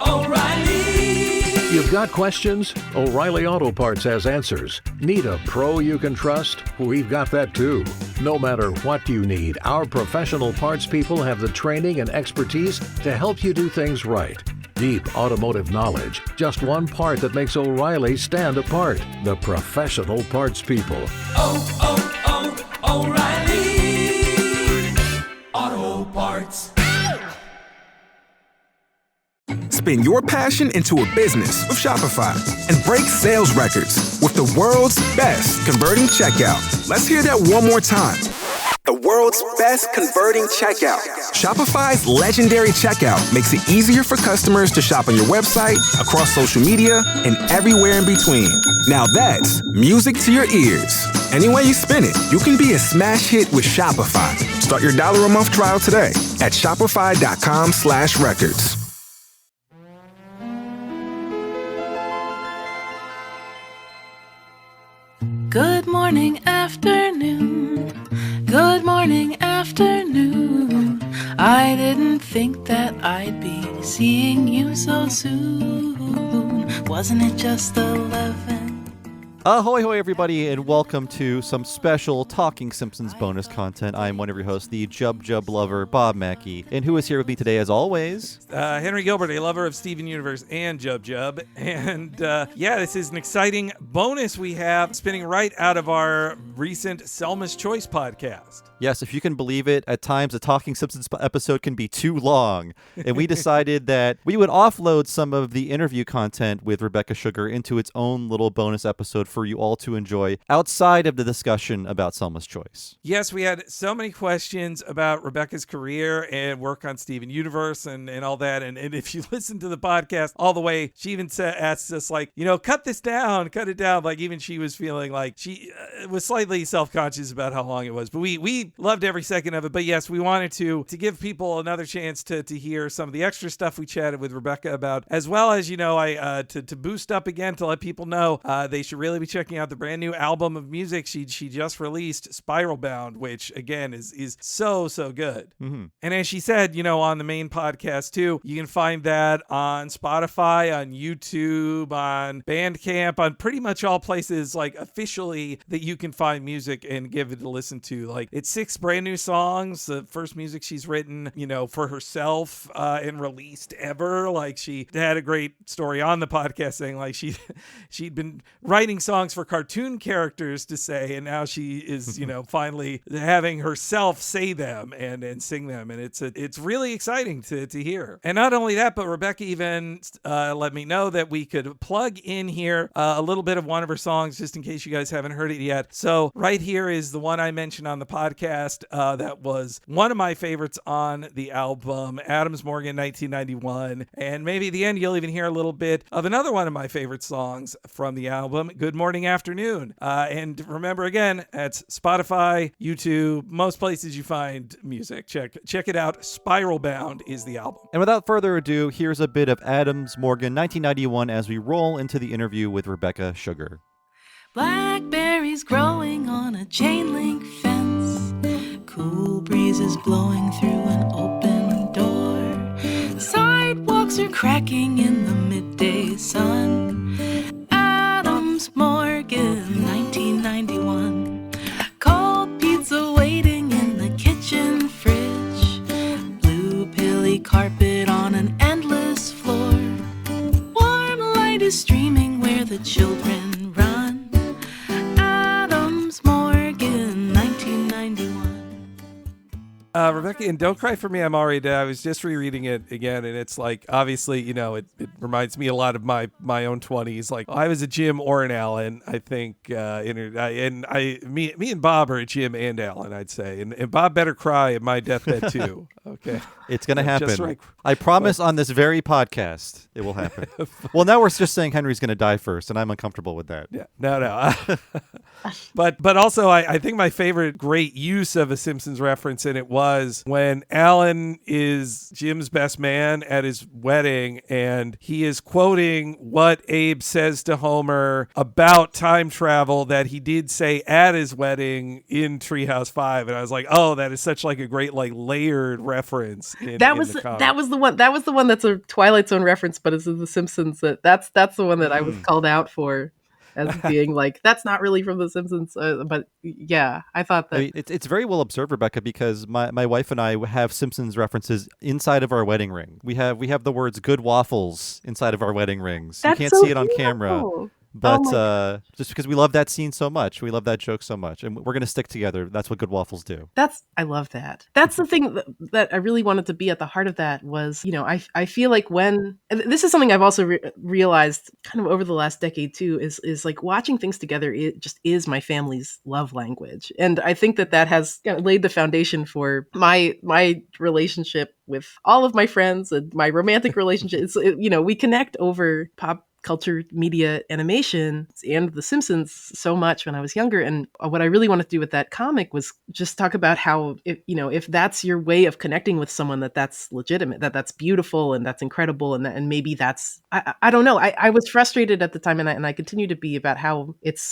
O'Reilly! You've got questions? O'Reilly Auto Parts has answers. Need a pro you can trust? We've got that too. No matter what you need, our professional parts people have the training and expertise to help you do things right. Deep automotive knowledge, just one part that makes O'Reilly stand apart. The professional parts people. O'Reilly Auto Parts. Spin your passion into a business with Shopify and break sales records with the world's best converting checkout. Let's hear that one more time. The world's best converting checkout. Shopify's legendary checkout makes it easier for customers to shop on your website, across social media, and everywhere in between. Now that's music to your ears. Any way you spin it, you can be a smash hit with Shopify. Start your $1 a month trial today at shopify.com/records. Good morning, afternoon. Good morning, afternoon. I didn't think that I'd be seeing you so soon. Wasn't it just 11? Ahoy, hoy, everybody, and welcome to some special Talking Simpsons bonus content. I am one of your hosts, the Jub lover, Bob Mackey. And who is here with me today, as always? Henry Gilbert, a lover of Steven Universe and Jub. And this is an exciting bonus we have spinning right out of our recent Selma's Choice podcast. Yes, if you can believe it, at times a Talking Simpsons episode can be too long. And we decided that we would offload some of the interview content with Rebecca Sugar into its own little bonus episode for you all to enjoy outside of the discussion about Selma's Choice. Yes, we had so many questions about Rebecca's career and work on Steven Universe and all that. And if you listen to the podcast all the way, she even asked us, like, cut it down. Like, even she was feeling like she was slightly self-conscious about how long it was. But we loved every second of it. But yes, we wanted to give people another chance to hear some of the extra stuff we chatted with Rebecca about, as well as, to boost up again, to let people know they should really be checking out the brand new album of music she just released, Spiral Bound, which again is so good. Mm-hmm. And as she said, on the main podcast too, you can find that on Spotify, on YouTube, on Bandcamp, on pretty much all places like officially that you can find music and give it a listen to. Like, it's 6 brand new songs, the first music she's written, for herself and released ever. Like, she had a great story on the podcast saying like she'd been writing songs for cartoon characters to say, and now she is, finally having herself say them and sing them, and it's really exciting to hear. And not only that, but Rebecca even let me know that we could plug in here a little bit of one of her songs, just in case you guys haven't heard it yet. So right here is the one I mentioned on the podcast that was one of my favorites on the album, Adams Morgan, 1991. And maybe at the end you'll even hear a little bit of another one of my favorite songs from the album, Good Morning, Afternoon. And remember, again, that's Spotify, YouTube, most places you find music. Check it out. Spiral Bound is the album. And without further ado, here's a bit of Adams Morgan, 1991, as we roll into the interview with Rebecca Sugar. Blackberries growing on a chain link fence. Cool breezes blowing through an open door. Sidewalks are cracking in the midday sun. Adams Morgan, 1991. Cold pizza waiting in the kitchen fridge. Blue pilly carpet on an endless floor. Warm light is streaming where the children run. Adams Morgan, 1991. Rebecca, and Don't Cry For Me, I'm Already Dead. I was just rereading it again, and it's like, obviously, it reminds me a lot of my own 20s. Like, I was a Jim or an Alan, I think, me and Bob are a Jim and Alan, I'd say. And Bob better cry at my deathbed too. Okay. It's going to happen. Just right. I promise on this very podcast it will happen. Well, now we're just saying Henry's going to die first, and I'm uncomfortable with that. Yeah. No. But also, I think my favorite great use of a Simpsons reference in it was when Alan is Jim's best man at his wedding, and he is quoting what Abe says to Homer about time travel that he did say at his wedding in Treehouse 5. And I was like, oh, that is such like a great like layered reference in the comic. that was the one that's a Twilight Zone reference, but it's in The Simpsons. That's the one that I was called out for as being like, that's not really from The Simpsons. But yeah, I thought that. I mean, it's very well observed, Rebecca, because my wife and I have Simpsons references inside of our wedding ring. We have the words "good waffles" inside of our wedding rings. That's you can't so see it on camera. beautiful. But just because we love that scene so much, we love that joke so much, and we're going to stick together. That's what good waffles do. I love that. That's the thing that I really wanted to be at the heart of that was, I feel like and this is something I've also realized kind of over the last decade too, is like watching things together. It just is my family's love language. And I think that has laid the foundation for my relationship with all of my friends and my romantic relationships. We connect over pop culture, media, animation, and The Simpsons so much when I was younger. And what I really wanted to do with that comic was just talk about how, if that's your way of connecting with someone, that's legitimate, that's beautiful, and that's incredible, and maybe that's, I don't know. I was frustrated at the time, and I continue to be, about how it's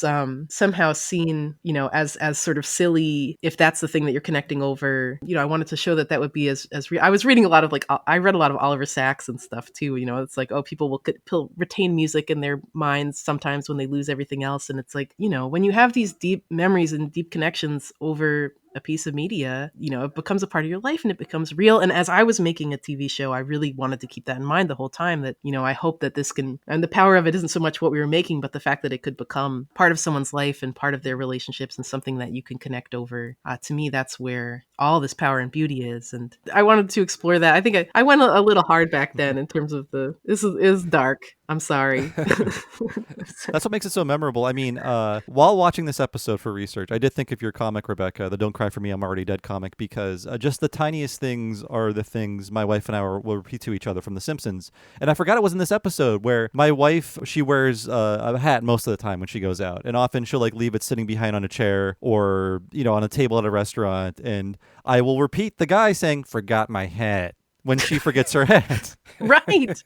somehow seen, as sort of silly if that's the thing that you're connecting over. I wanted to show that would be as real. I was reading a lot of I read a lot of Oliver Sacks and stuff too. It's like, oh, people will retain music in their minds sometimes when they lose everything else. And it's like, when you have these deep memories and deep connections over a piece of media, it becomes a part of your life and it becomes real. And as I was making a TV show, I really wanted to keep that in mind the whole time, that, I hope that this can, and the power of it isn't so much what we were making, but the fact that it could become part of someone's life and part of their relationships and something that you can connect over. To me, that's where all this power and beauty is. And I wanted to explore that. I think I went a little hard back then in terms of this is dark. I'm sorry. That's what makes it so memorable. I mean, while watching this episode for research, I did think of your comic, Rebecca, the Don't Cry For Me, I'm Already Dead comic, because just the tiniest things are the things my wife and I will repeat to each other from The Simpsons. And I forgot it was in this episode where my wife, she wears a hat most of the time when she goes out. And often she'll leave it sitting behind on a chair or, on a table at a restaurant. And I will repeat the guy saying, "Forgot my hat," when she forgets her hat. Right.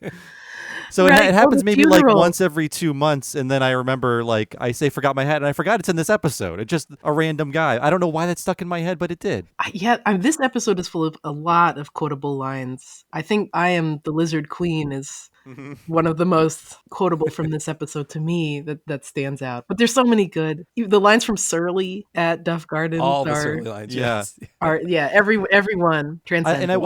So right. it happens maybe funeral. once every 2 months, and then I remember I say "forgot my hat," and I forgot it's in this episode. It's just a random guy. I don't know why that stuck in my head, but it did. This episode is full of a lot of quotable lines. I think "I am the Lizard Queen" is one of the most quotable from this episode to me that stands out. But there's so many good. The lines from Surly at Duff Gardens All the Surly lines, yes. Everyone transcends. And I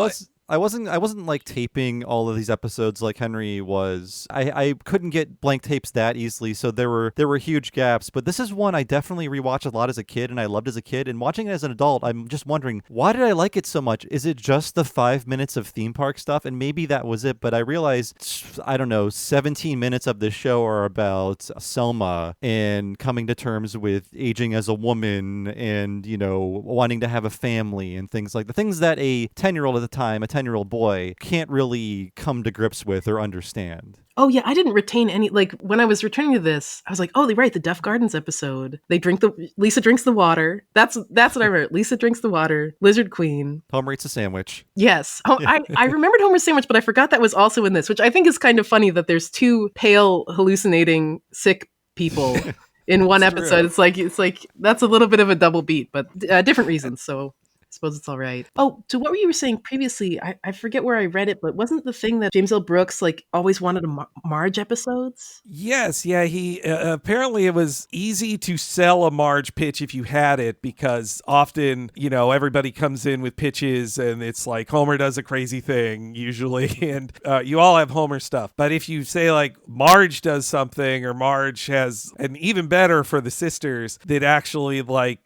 wasn't taping all of these episodes like Henry was. I couldn't get blank tapes that easily, so there were huge gaps. But this is one I definitely rewatched a lot as a kid, and I loved as a kid. And watching it as an adult, I'm just wondering, why did I like it so much? Is it just the 5 minutes of theme park stuff? And maybe that was it. But I realized, I don't know, 17 minutes of this show are about Selma and coming to terms with aging as a woman and wanting to have a family and things like the things that a 10-year-old at the time, a 10-year-old boy, can't really come to grips with or understand. Oh yeah, I didn't retain any. When I was returning to this, I was like, "Oh, right, the Duff Gardens episode. Lisa drinks the water. That's what I wrote. Lisa drinks the water. Lizard Queen. Homer eats a sandwich. Yes. Oh, yeah. I remembered Homer's sandwich, but I forgot that was also in this, which I think is kind of funny that there's two pale, hallucinating, sick people in one episode. It's like that's a little bit of a double beat, but different reasons. So I suppose it's all right. Oh, to what you were saying previously, I forget where I read it, but wasn't the thing that James L. Brooks always wanted Marge episodes? Yes, yeah. He apparently it was easy to sell a Marge pitch if you had it, because often everybody comes in with pitches and it's like Homer does a crazy thing usually, and you all have Homer stuff. But if you say Marge does something, or Marge has an even better for the sisters that actually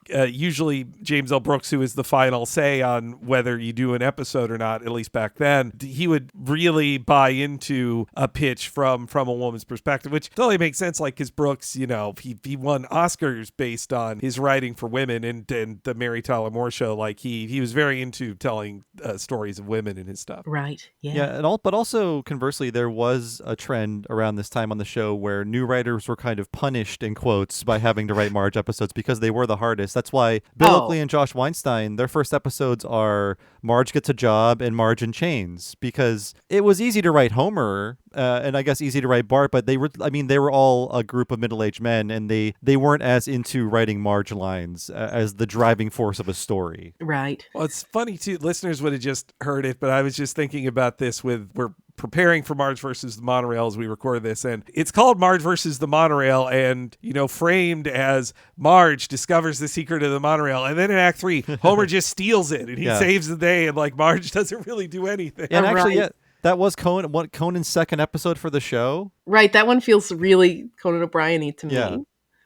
usually James L. Brooks, who is the final say on whether you do an episode or not, at least back then, he would really buy into a pitch from a woman's perspective, which totally makes sense. Because Brooks, he won Oscars based on his writing for women, and the Mary Tyler Moore Show. He was very into telling stories of women in his stuff. Right. Yeah. Yeah. But also conversely, there was a trend around this time on the show where new writers were kind of punished, in quotes, by having to write Marge episodes because they were the hardest. That's why Bill Oakley and Josh Weinstein, their first first episodes are Marge Gets a Job and Marge in Chains, because it was easy to write Homer and I guess easy to write Bart, but they were all a group of middle-aged men, and they weren't as into writing Marge lines as the driving force of a story. Right. Well, it's funny too. Listeners would have just heard it, but I was just thinking about this we're preparing for Marge versus the Monorail as we record this, and it's called Marge versus the Monorail, and framed as Marge discovers the secret of the monorail, and then in Act 3 Homer just steals it and he saves the day, and like Marge doesn't really do anything. And actually, right. that was Conan's second episode for the show. Right, that one feels really Conan O'Brien-y to me. Yeah.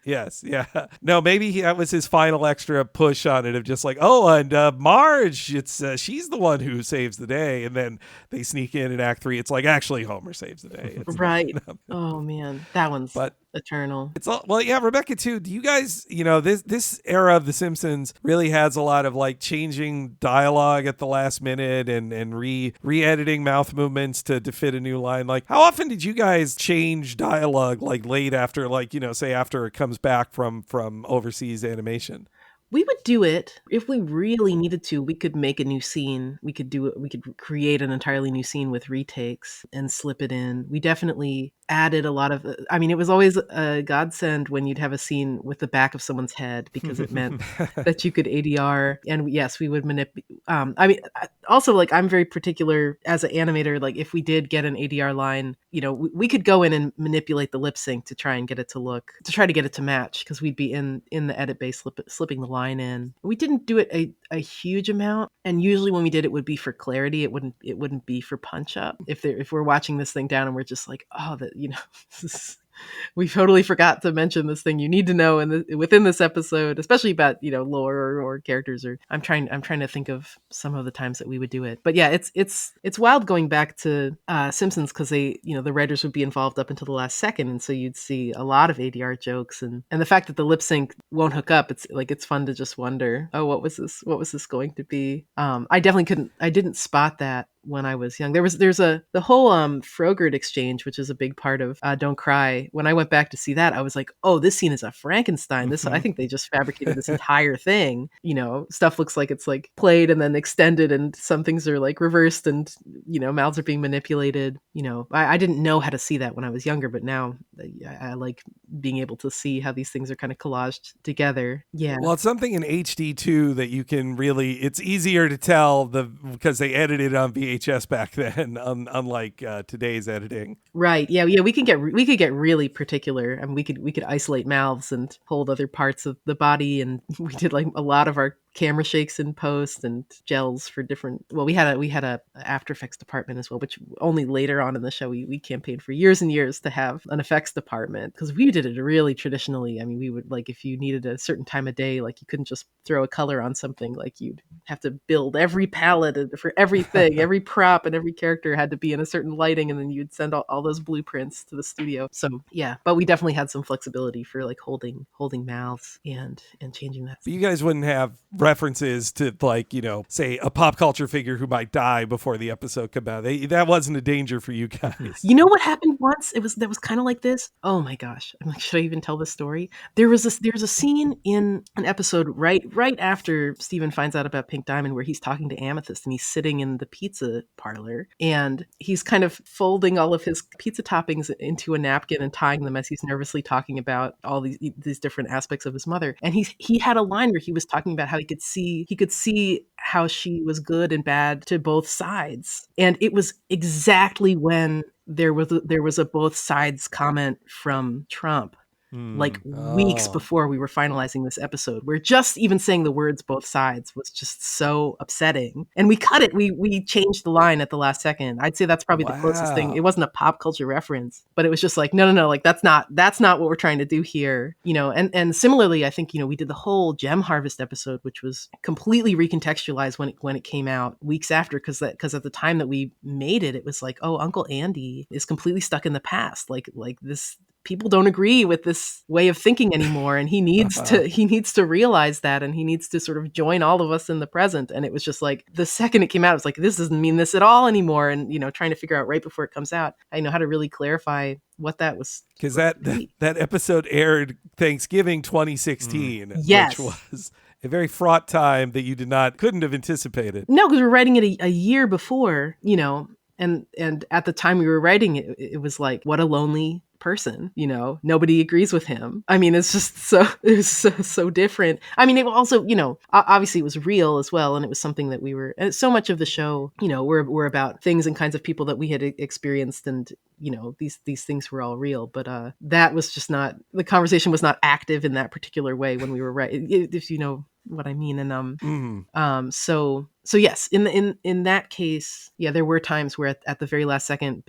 Yes, yeah. No, maybe that was his final extra push on it of just like, and Marge, it's she's the one who saves the day, and then they sneak in Act 3. It's like actually Homer saves the day. It's right. Oh man, that one's eternal. It's all, well, yeah, Rebecca too. Do you guys, this era of The Simpsons really has a lot of like changing dialogue at the last minute and re-editing mouth movements to fit a new line. Like, how often did you guys change dialogue like late after, like, say after it comes back from overseas animation? We would do it if we really needed to. We could make a new scene. We could do it. We could create an entirely new scene with retakes and slip it in. We definitely added a lot of, it was always a godsend when you'd have a scene with the back of someone's head, because it meant that you could ADR. And yes, we would manipulate. Also, like, I'm very particular as an animator, like if we did get an ADR line, we could go in and manipulate the lip sync to try and get it to try to get it to match, because we'd be in the edit bay slipping the line in. We didn't do it a huge amount, and usually when we did, it would be for clarity. It wouldn't be for punch up. If we're watching this thing down and we're just like, we totally forgot to mention this thing you need to know within this episode, especially about lore or characters. Or I'm trying to think of some of the times that we would do it. But yeah, it's wild going back to Simpsons, because they the writers would be involved up until the last second, and so you'd see a lot of ADR jokes, and the fact that the lip sync won't hook up. It's fun to just wonder, what was this going to be? I didn't spot that when I was young. There's the whole Frogurt exchange, which is a big part of Don't Cry. When I went back to see that, I was like, oh, this scene is a Frankenstein. I think they just fabricated this entire thing. Stuff looks like it's like played and then extended, and some things are like reversed, and mouths are being manipulated. I didn't know how to see that when I was younger, but now I like being able to see how these things are kind of collaged together. Yeah. Well, it's something in HD too that you can really, it's easier to tell because they edited on VHS back then, unlike today's editing. Right. Yeah. We could get really particular. I mean, we could isolate mouths and hold other parts of the body, and we did like a lot of our camera shakes in post and gels for different. Well, we had a After Effects department as well, which only later on in the show we campaigned for years and years to have an effects department, because we did it really traditionally. I mean, we would, like, if you needed a certain time of day, like you couldn't just throw a color on something. Like you'd have to build every palette for everything, every prop and every character had to be in a certain lighting, and then you'd send all those blueprints to the studio. So yeah, but we definitely had some flexibility for like holding mouths and changing that. But you guys wouldn't have references to, like, say a pop culture figure who might die before the episode come out. That wasn't a danger for you guys. You know what happened once? That was kind of like this. Oh my gosh. I'm like, should I even tell this story? There's a scene in an episode right after Steven finds out about Pink Diamond, where he's talking to Amethyst, and he's sitting in the pizza parlor, and he's kind of folding all of his pizza toppings into a napkin and tying them as he's nervously talking about all these different aspects of his mother. And he had a line where he was talking about how he could see how she was good and bad to both sides. And it was exactly when there was a both sides comment from Trump. Like weeks before we were finalizing this episode, where just even saying the words both sides was just so upsetting. And we cut it. We changed the line at the last second. I'd say that's probably the closest thing. It wasn't a pop culture reference, but it was just like, no, like that's not what we're trying to do here. And similarly, I think, we did the whole Gem Harvest episode, which was completely recontextualized when it came out weeks after, because at the time that we made it, it was like, oh, Uncle Andy is completely stuck in the past. Like this, people don't agree with this way of thinking anymore, and he needs to realize that, and he needs to sort of join all of us in the present. And it was just like, the second it came out, it was like, this doesn't mean this at all anymore. And trying to figure out right before it comes out, I know how to really clarify what that was, because that episode aired Thanksgiving 2016. Yes. Which was a very fraught time that you couldn't have anticipated. No, because we were writing it a year before, and at the time we were writing it, it was like, what a lonely person, nobody agrees with him. I mean, it's just it was so different. I mean, it also, obviously it was real as well, and it was something that and so much of the show, were about things and kinds of people that we had experienced, and these things were all real. But that was just not, the conversation was not active in that particular way when we were writing, if you know what I mean. And so yes, in that case, yeah, there were times where at the very last second,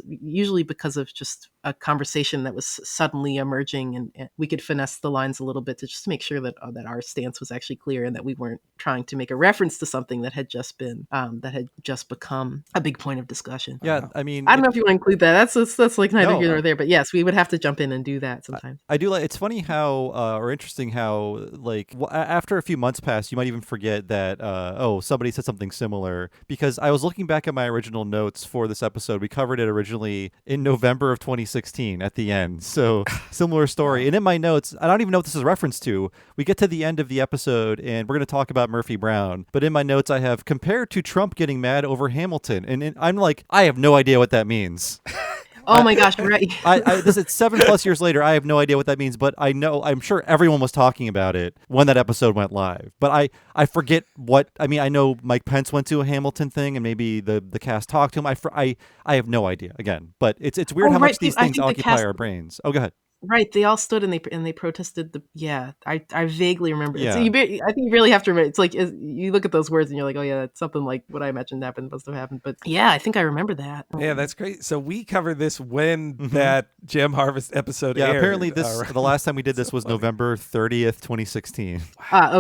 usually because of just a conversation that was suddenly emerging, and we could finesse the lines a little bit to just make sure that our stance was actually clear, and that we weren't trying to make a reference to something that had just become a big point of discussion. Yeah, I mean, I don't know if you want to include that. That's like neither No. here nor there. But yes, we would have to jump in and do that sometimes. I do like. It's funny how, or interesting how, like, after a few months pass, you might even forget that. Somebody said something similar, because I was looking back at my original notes for this episode. We covered it originally in November of 2016 at the end. So similar story. And in my notes, I don't even know what this is a reference to. We get to the end of the episode and we're going to talk about Murphy Brown. But in my notes, I have compared to Trump getting mad over Hamilton. And I'm like, I have no idea what that means. Oh my gosh, right. This is 7+ years later. I have no idea what that means, but I'm sure everyone was talking about it when that episode went live. But I forget I know Mike Pence went to a Hamilton thing, and maybe the cast talked to him. I have no idea again, but it's weird how much these things occupy our brains. Oh, go ahead. Right, they all stood and they protested I vaguely remember it. Yeah. So I think you really have to remember. It's like you look at those words and you're like, oh yeah, that's something like what I imagined must have happened. But yeah, I think I remember that. Yeah, that's great. So we covered this when that Gem Harvest episode aired. Apparently the last time we did this was November 30th, 2016.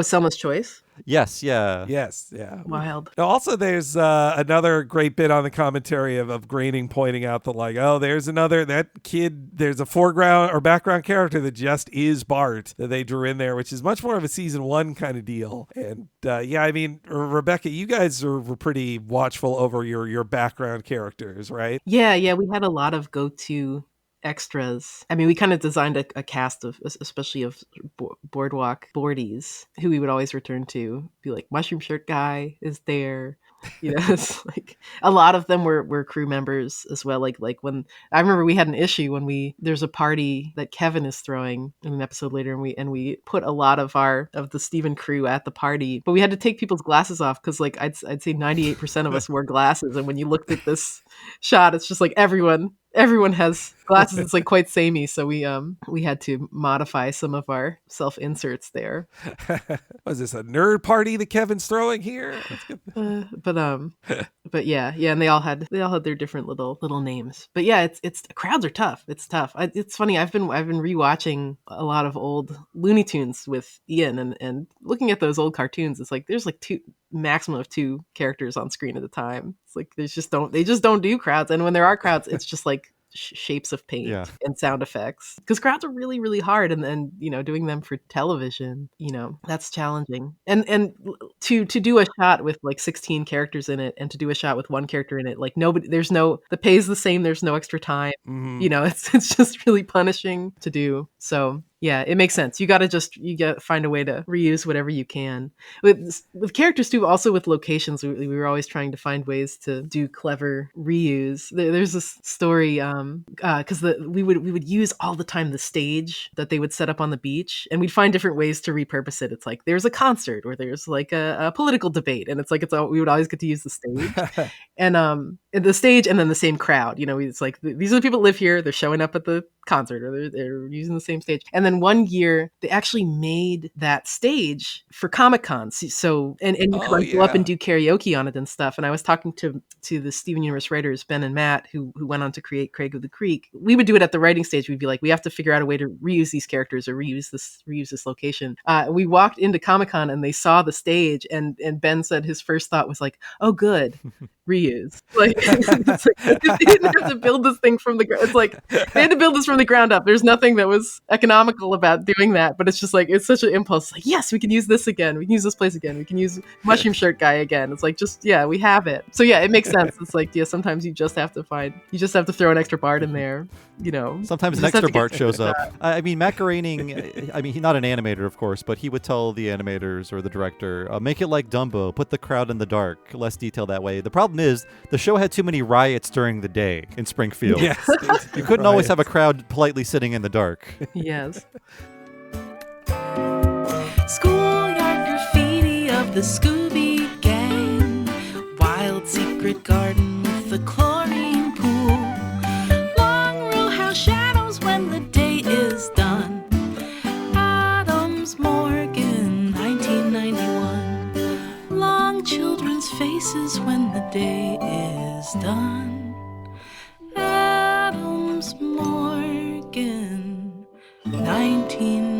Selma's Choice. Yes, yeah. Yes, yeah. Wild. Also, there's another great bit on the commentary of Groening pointing out that that kid, there's a foreground or background character that just is Bart that they drew in there, which is much more of a season 1 kind of deal. And I mean, Rebecca, you guys were pretty watchful over your background characters, right? Yeah, we had a lot of go-to extras. I mean, we kind of designed a cast of, especially of Boardwalk boardies, who we would always return to. Be like, Mushroom Shirt Guy is there. It's like a lot of them were crew members as well. Like when I remember we had an issue when there's a party that Kevin is throwing in an episode later, and we put a lot of the Steven crew at the party, but we had to take people's glasses off because like I'd say 98% of us wore glasses, and when you looked at this shot, it's just like everyone has glasses. It's like quite samey, so we had to modify some of our self inserts there. Was this a nerd party that Kevin's throwing here? But yeah, and they all had their different little names. But yeah, it's crowds are tough. It's tough. It's funny. I've been rewatching a lot of old Looney Tunes with Ian, and looking at those old cartoons. It's like there's like maximum of 2 characters on screen at a time. It's like they just don't do crowds, and when there are crowds, it's just like shapes of paint and sound effects, because crowds are really, really hard, and then doing them for television, that's challenging. And to do a shot with like 16 characters in it, and to do a shot with 1 character in it, like the pay is the same, there's no extra time. It's just really punishing to do. So yeah, it makes sense. You got to find a way to reuse whatever you can with characters too. Also with locations, we were always trying to find ways to do clever reuse. There's this story because we would use all the time the stage that they would set up on the beach, and we'd find different ways to repurpose it. It's like there's a concert, or there's like a political debate, and it's like we would always get to use the stage and the stage, and then the same crowd. It's like these are the people that live here. They're showing up at the concert, or they're using the same stage. And then one year they actually made that stage for Comic-Con. So and you could go up and do karaoke on it and stuff. And I was talking to the Steven Universe writers, Ben and Matt, who went on to create Craig of the Creek. We would do it at the writing stage. We'd be like, we have to figure out a way to reuse these characters or reuse this location. We walked into Comic-Con and they saw the stage, and Ben said his first thought was like, oh good, reuse. Like, it's like they didn't have to build this thing from the ground. It's like they had to build this from from the ground up. There's nothing that was economical about doing that, but it's just like, it's such an impulse. Like, yes, we can use this again. We can use this place again. We can use Mushroom Shirt Guy again. It's like, just, yeah, we have it. So yeah, it makes sense. It's like, yeah, sometimes you just have to throw an extra Bart in there, you know. Sometimes an extra Bart shows up. I mean, Matt Groening, I mean, he's not an animator, of course, but he would tell the animators or the director, make it like Dumbo, put the crowd in the dark, less detail that way. The problem is, the show had too many riots during the day in Springfield. Yes. You couldn't always have a crowd politely sitting in the dark. Yes. Schoolyard graffiti of the Scooby Gang. Wild secret garden with the chlorine pool. Long row house shadows when the day is done. Adams Morgan, 1991. Long children's faces when the day is done. Adams Morgan, 1991.